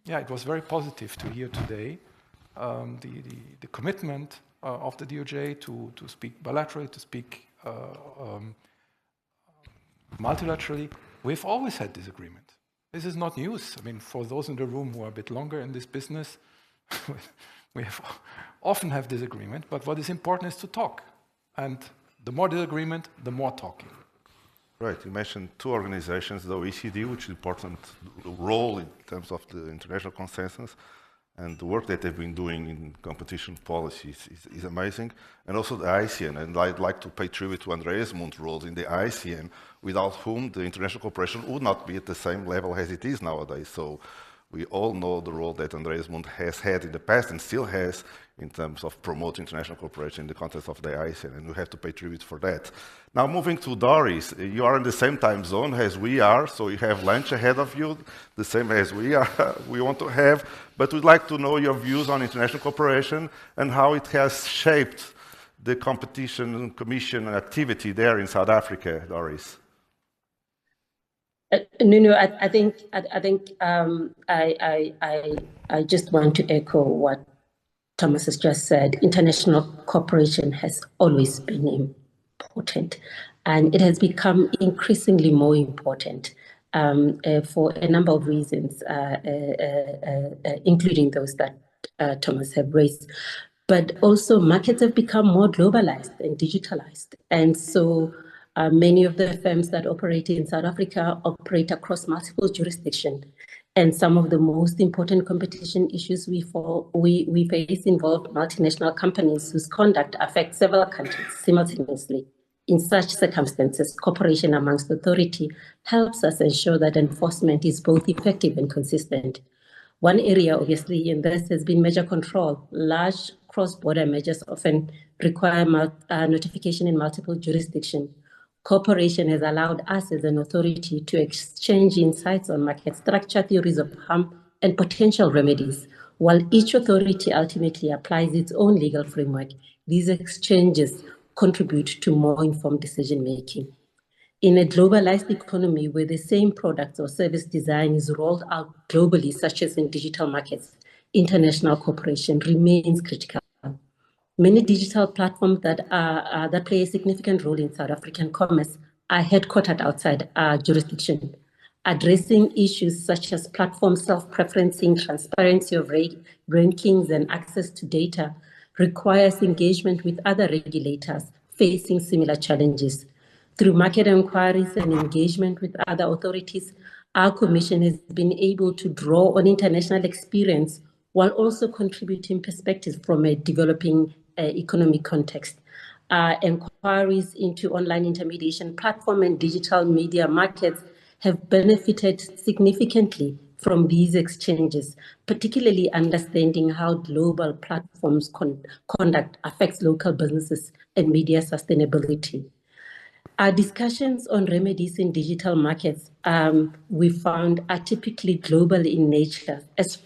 B: it was very positive to hear today the commitment of the DOJ to speak bilaterally, to speak multilaterally. We've always had disagreement. This is not news. I mean, for those in the room who are a bit longer in this business, we often have disagreement, but what is important is to talk. And the more disagreement, the more talking.
A: Right, you mentioned 2 organizations, the OECD, which is an important role in terms of the international consensus, and the work that they've been doing in competition policy is amazing, and also the ICN. And I'd like to pay tribute to Andreas Mund's role in the ICN, without whom the international cooperation would not be at the same level as it is nowadays. So we all know the role that Andreas Mund has had in the past and still has in terms of promoting international cooperation in the context of the ICN, and we have to pay tribute for that. Now, moving to Doris, you are in the same time zone as we are, so you have lunch ahead of you, the same as we want to have, but we'd like to know your views on international cooperation and how it has shaped the competition commission activity there in South Africa, Doris.
F: Nuno, I think I just want to echo what Tomasz has just said. International cooperation has always been important, and it has become increasingly more important for a number of reasons, including those that Tomasz have raised. But also, markets have become more globalized and digitalized, and so many of the firms that operate in South Africa operate across multiple jurisdictions. And some of the most important competition issues we face involve multinational companies whose conduct affects several countries simultaneously. In such circumstances, cooperation amongst authority helps us ensure that enforcement is both effective and consistent. One area, obviously, in this has been measure control. Large cross-border measures often require notification in multiple jurisdictions. Cooperation has allowed us as an authority to exchange insights on market structure, theories of harm, and potential remedies. While each authority ultimately applies its own legal framework, these exchanges contribute to more informed decision-making. In a globalized economy where the same product or service design is rolled out globally, such as in digital markets, international cooperation remains critical. Many digital platforms that play a significant role in South African commerce are headquartered outside our jurisdiction. Addressing issues such as platform self-preferencing, transparency of rankings, and access to data requires engagement with other regulators facing similar challenges. Through market inquiries and engagement with other authorities, our Commission has been able to draw on international experience while also contributing perspectives from a developing economic context. Inquiries into online intermediation platform and digital media markets have benefited significantly from these exchanges, particularly understanding how global platforms conduct affects local businesses and media sustainability. Our discussions on remedies in digital markets, we found, are typically global in nature, as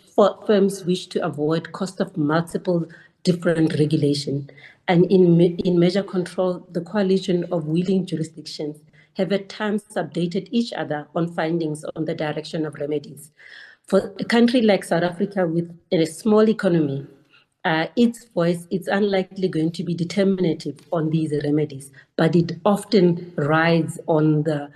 F: firms wish to avoid cost of multiple different regulation. And in measure control, the coalition of willing jurisdictions have at times updated each other on findings on the direction of remedies. For a country like South Africa with a small economy, its voice is unlikely going to be determinative on these remedies, but it often rides on the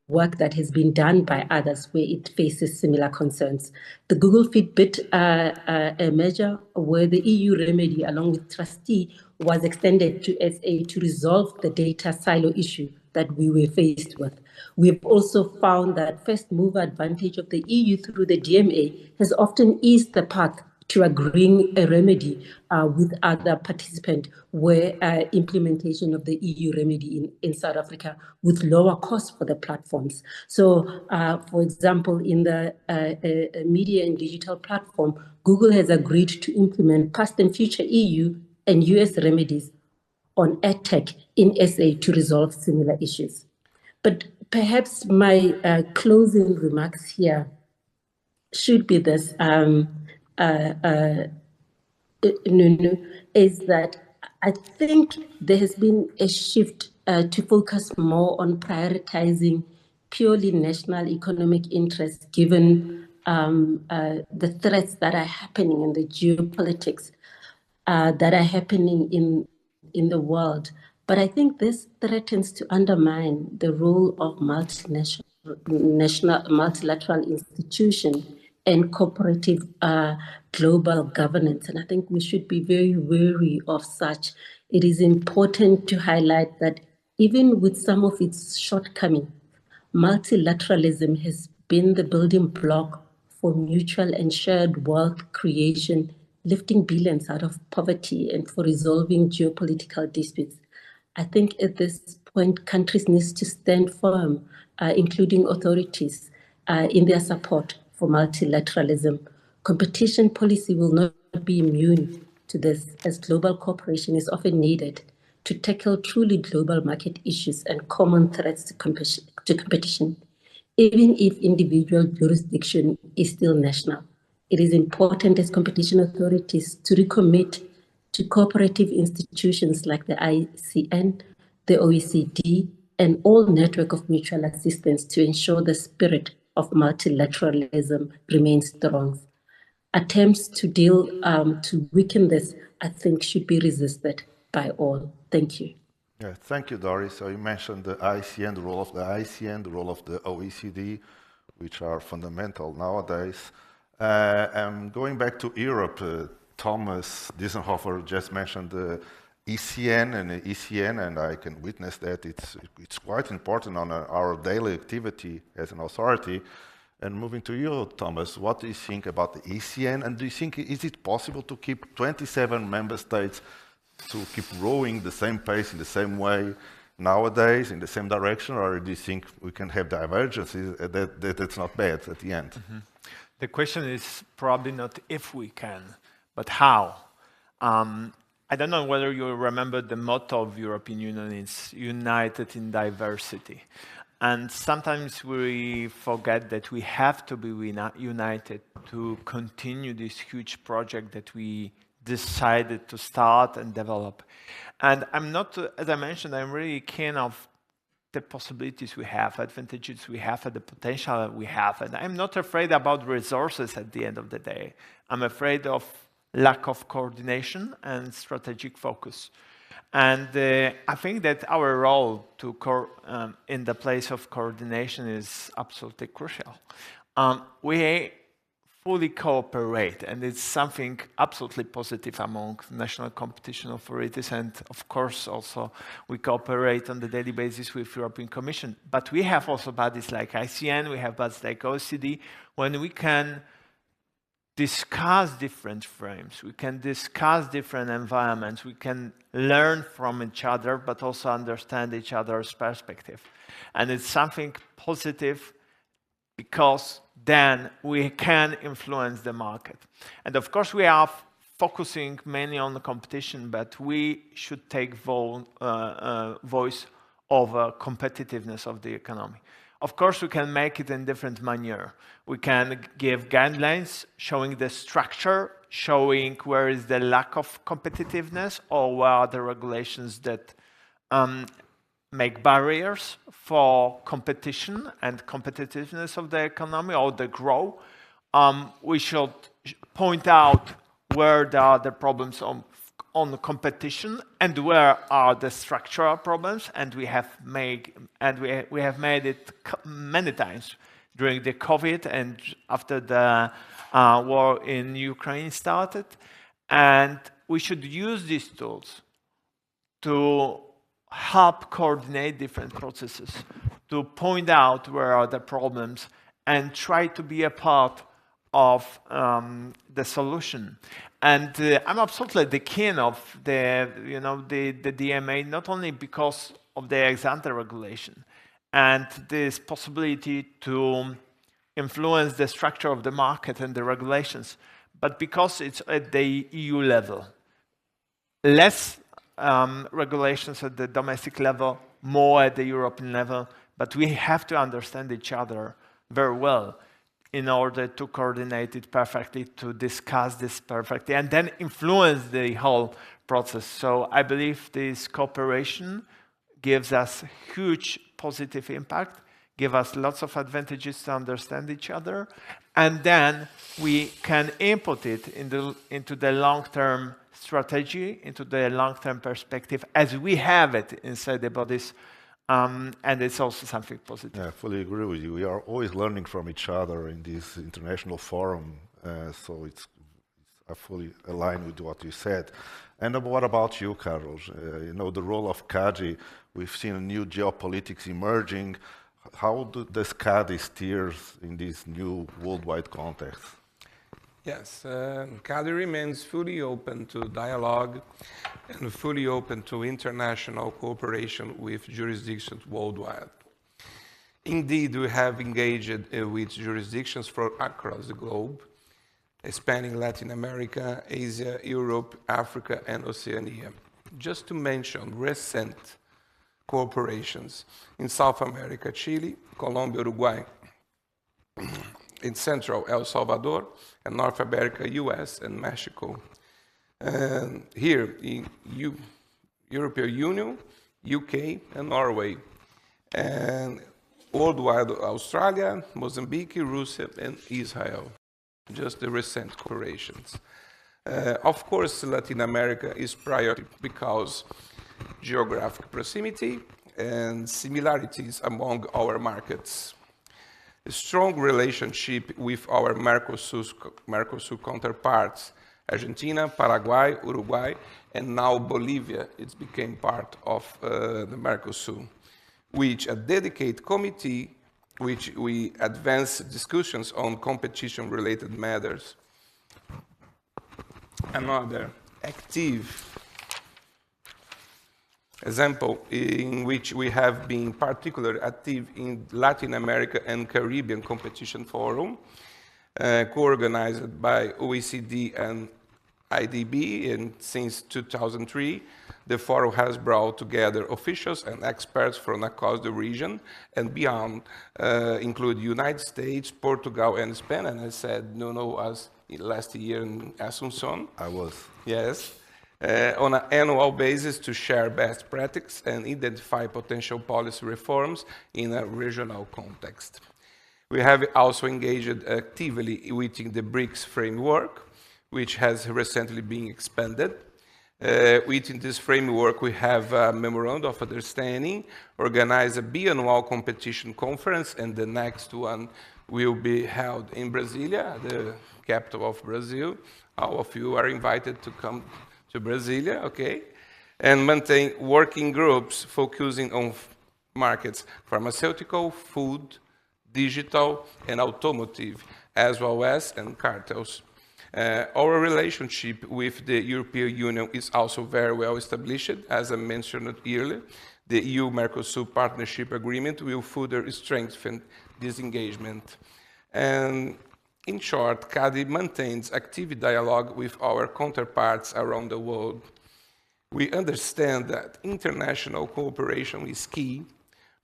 F: work that has been done by others where it faces similar concerns. The Google Fitbit a measure where the EU remedy along with trustee was extended to SA to resolve the data silo issue that we were faced with. We have also found that first mover advantage of the EU through the DMA has often eased the path to agreeing a remedy with other participants where implementation of the EU remedy in South Africa with lower costs for the platforms. So, for example, in the media and digital platform, Google has agreed to implement past and future EU and US remedies on EdTech in SA to resolve similar issues. But perhaps my closing remarks here should be this, Nuno, is that I think there has been a shift to focus more on prioritizing purely national economic interests given the threats that are happening in the geopolitics that are happening in the world. But I think this threatens to undermine the role of multilateral institutions and cooperative global governance. And I think we should be very wary of such. It is important to highlight that even with some of its shortcomings, multilateralism has been the building block for mutual and shared wealth creation, lifting billions out of poverty and for resolving geopolitical disputes. I think at this point, countries need to stand firm, including authorities, in their support for multilateralism. Competition policy will not be immune to this, as global cooperation is often needed to tackle truly global market issues and common threats to competition. Even if individual jurisdiction is still national, it is important as competition authorities to recommit to cooperative institutions like the ICN, the OECD, and all network of mutual assistance to ensure the spirit of multilateralism remains strong. Attempts to weaken this, I think, should be resisted by all. Thank you.
A: Yeah, thank you, Doris. So you mentioned the ICN, the role of the ICN, the role of the OECD, which are fundamental nowadays. And going back to Europe, Tomasz Deisenhofer just mentioned the ECN and the ECN, and I can witness that it's quite important on our daily activity as an authority. And moving to you, Tomasz, what do you think about the ECN? And do you think, is it possible to keep 27 member states to keep rowing the same pace in the same way nowadays, in the same direction, or do you think we can have divergences that it's not bad at the end?
E: Mm-hmm. The question is probably not if we can, but how. I I don't know whether you remember the motto of European Union is united in diversity. And sometimes we forget that we have to be united to continue this huge project that we decided to start and develop. And I'm not, as I mentioned, I'm really keen of the possibilities we have, advantages we have, and the potential we have. And I'm not afraid about resources at the end of the day. I'm afraid of lack of coordination and strategic focus. And I think that our role to in the place of coordination is absolutely crucial. We fully cooperate, and it's something absolutely positive among national competition authorities, and of course also we cooperate on the daily basis with European Commission. But we have also bodies like ICN, we have bodies like OECD, when we can discuss different frames, we can discuss different environments, we can learn from each other, but also understand each other's perspective. And it's something positive because then we can influence the market. And of course we are focusing mainly on the competition, but we should take voice over competitiveness of the economy. Of course, we can make it in different manner. We can give guidelines showing the structure, showing where is the lack of competitiveness or where are the regulations that make barriers for competition and competitiveness of the economy or the growth. We should point out where there are the problems on the competition and where are the structural problems, and we have made it many times during the COVID and after the war in Ukraine started. And we should use these tools to help coordinate different processes, to point out where are the problems and try to be a part of the solution. And I'm absolutely the keen of the DMA, not only because of the ex-ante regulation and this possibility to influence the structure of the market and the regulations, but because it's at the EU level. Less regulations at the domestic level, more at the European level, but we have to understand each other very well in order to coordinate it perfectly, to discuss this perfectly, and then influence the whole process. So I believe this cooperation gives us huge positive impact, give us lots of advantages to understand each other, and then we can input it into the long-term strategy, into the long-term perspective, as we have it inside the bodies. And it's also something positive.
A: Yeah, I fully agree with you. We are always learning from each other in this international forum, so I fully align with what you said. And what about you, Carlos? The role of CADI, we've seen a new geopolitics emerging. How does CADI steer in this new worldwide context?
C: Yes, CADI remains fully open to dialogue and fully open to international cooperation with jurisdictions worldwide. Indeed, we have engaged with jurisdictions from across the globe, spanning Latin America, Asia, Europe, Africa, and Oceania. Just to mention recent cooperations in South America, Chile, Colombia, Uruguay, in Central El Salvador, and North America, US, and Mexico. And here in European Union, UK, and Norway. And worldwide, Australia, Mozambique, Russia, and Israel. Just the recent cooperations. Of course, Latin America is priority because geographic proximity and similarities among our markets. A strong relationship with our Mercosur counterparts, Argentina, Paraguay, Uruguay, and now Bolivia, it became part of the Mercosur, which a dedicated committee, which we advance discussions on competition-related matters. Another active example in which we have been particularly active in Latin America and Caribbean Competition Forum, co-organized by OECD and IDB, and since 2003, the forum has brought together officials and experts from across the region and beyond, include United States, Portugal, and Spain. And I said Nuno was last year in Asunción.
A: I was.
C: Yes. On an annual basis to share best practices and identify potential policy reforms in a regional context. We have also engaged actively within the BRICS framework, which has recently been expanded. Within this framework, we have a memorandum of understanding, organize a biannual competition conference, and the next one will be held in Brasília, the capital of Brazil. All of you are invited to come to Brasília, okay? And maintain working groups focusing on markets, pharmaceutical, food, digital, and automotive, as well as cartels. Our relationship with the European Union is also very well established. As I mentioned earlier, the EU-Mercosur Partnership Agreement will further strengthen this engagement. And in short, CADI maintains active dialogue with our counterparts around the world. We understand that international cooperation is key,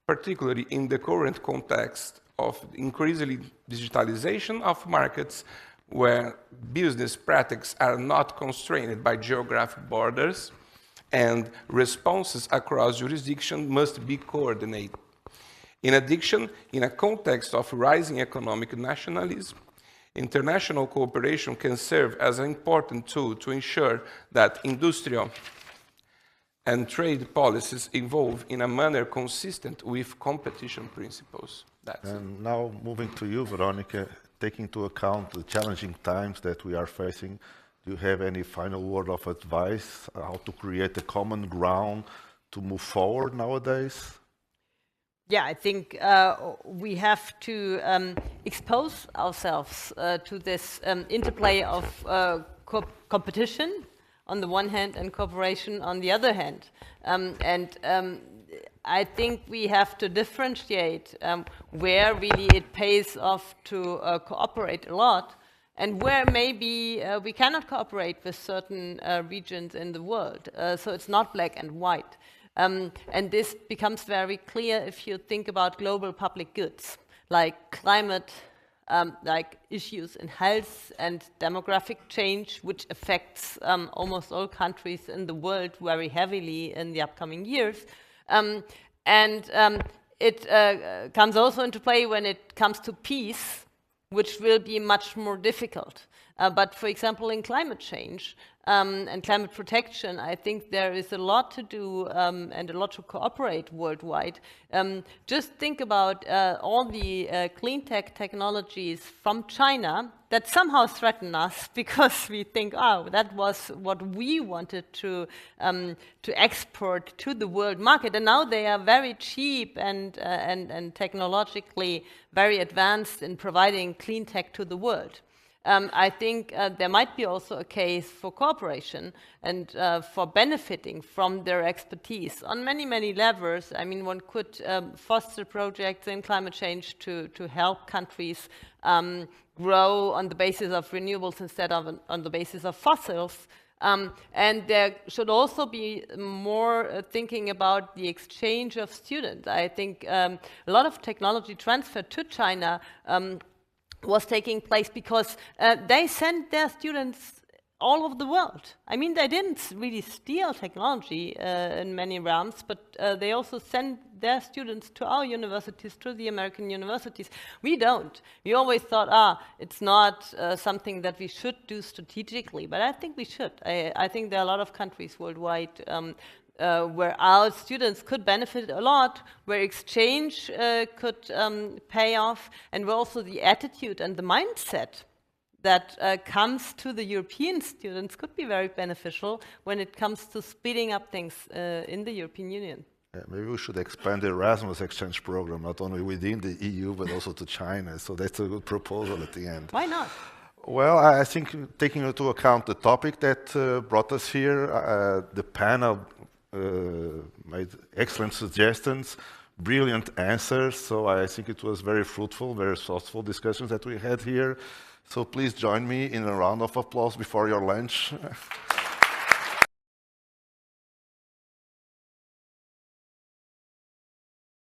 C: particularly in the current context of increasingly digitalization of markets, where business practices are not constrained by geographic borders, and responses across jurisdictions must be coordinated. In addition, in a context of rising economic nationalism, international cooperation can serve as an important tool to ensure that industrial and trade policies evolve in a manner consistent with competition principles.
A: And now moving to you, Veronika, taking into account the challenging times that we are facing, do you have any final word of advice how to create a common ground to move forward nowadays?
D: Yeah, I think we have to expose ourselves to this interplay of competition on the one hand and cooperation on the other hand. I think we have to differentiate where really it pays off to cooperate a lot and where maybe we cannot cooperate with certain regions in the world. So it's not black and white. And this becomes very clear if you think about global public goods, like climate, like issues in health and demographic change, which affects almost all countries in the world very heavily in the upcoming years. It comes also into play when it comes to peace, which will be much more difficult. But for example, in climate change and climate protection, I think there is a lot to do and a lot to cooperate worldwide. Just think about all the clean tech technologies from China that somehow threaten us because we think, oh, that was what we wanted to export to the world market, and now they are very cheap and technologically very advanced in providing clean tech to the world. I think there might be also a case for cooperation and for benefiting from their expertise on many, many levels. I mean, one could foster projects in climate change to help countries grow on the basis of renewables instead of on the basis of fossils. And there should also be more thinking about the exchange of students. I think a lot of technology transfer to China was taking place because they sent their students all over the world. I mean, they didn't really steal technology in many realms, but they also sent their students to our universities, to the American universities. We don't. We always thought, it's not something that we should do strategically, but I think we should. I think there are a lot of countries worldwide where our students could benefit a lot, where exchange could pay off, and where also the attitude and the mindset that comes to the European students could be very beneficial when it comes to speeding up things in the European Union.
A: Yeah, maybe we should expand the Erasmus exchange program, not only within the EU, but also to China. So that's a good proposal at the end.
D: Why not?
A: Well, I think taking into account the topic that brought us here, the panel made excellent suggestions, brilliant answers. So I think it was very fruitful, very thoughtful discussions that we had here. So please join me in a round of applause before your lunch.